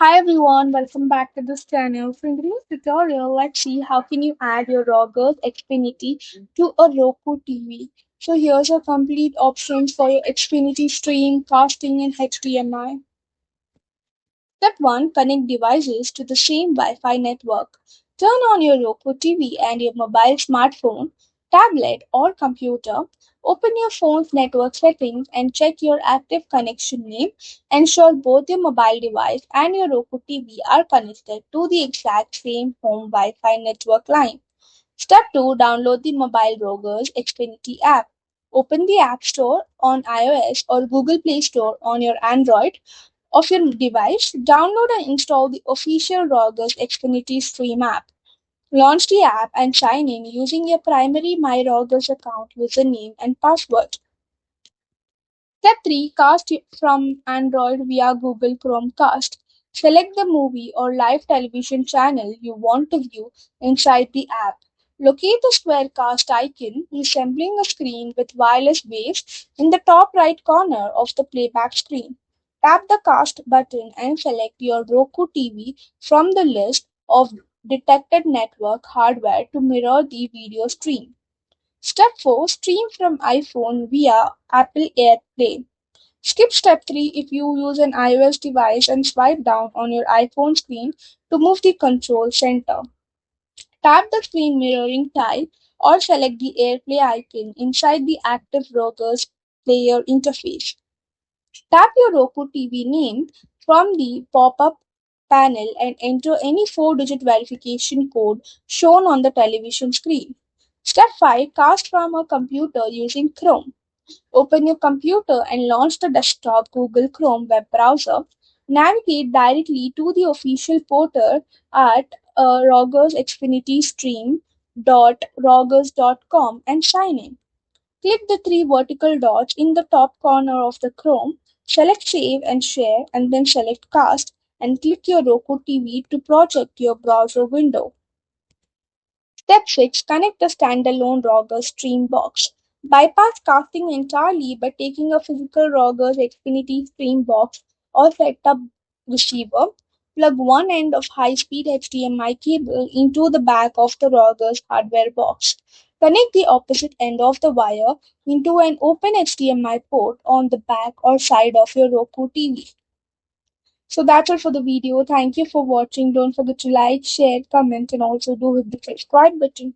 Hi everyone, welcome back to this channel. So in today's tutorial, let's see how can you add your Rogers Xfinity to a Roku TV. So here's your complete options for your Xfinity stream, casting and HDMI. Step 1. Connect devices to the same Wi-Fi network. Turn on your Roku TV and your mobile smartphone, tablet or computer. Open your phone's network settings and check your active connection name. Ensure both your mobile device and your Roku TV are connected to the exact same home Wi-Fi network line. Step 2. Download the mobile Rogers Xfinity app. Open the App Store on iOS or Google Play Store on your Android of your device, download and install the official Rogers Xfinity Stream app. Launch the app and sign in using your primary My Rogers account username and password. Step 3. Cast from Android via Google Chromecast. Select the movie or live television channel you want to view inside the app. Locate the square cast icon resembling a screen with wireless base in the top right corner of the playback screen. Tap the cast button and select your Roku TV from the list of detected network hardware to mirror the video stream. Step 4. Stream from iPhone via Apple AirPlay. Skip step 3 if you use an iOS device and swipe down on your iPhone screen to move the control center. Tap the screen mirroring tile or select the AirPlay icon inside the active Rogers player interface. Tap your Roku TV name from the pop-up panel and enter any 4-digit verification code shown on the television screen. Step 5. Cast from a computer using Chrome. Open your computer and launch the desktop Google Chrome web browser. Navigate directly to the official portal at Rogers Xfinity Stream.rogers.com and sign in. Click the three vertical dots in the top corner of the Chrome, select Save and Share, and then select Cast and click your Roku TV to project your browser window. Step 6. Connect the standalone Rogers Stream box. Bypass casting entirely by taking a physical Rogers Xfinity Stream box or set-top receiver. Plug one end of high-speed HDMI cable into the back of the Rogers hardware box. Connect the opposite end of the wire into an open HDMI port on the back or side of your Roku TV. So that's all for the video. Thank you for watching. Don't forget to like, share, comment, and also do hit the subscribe button.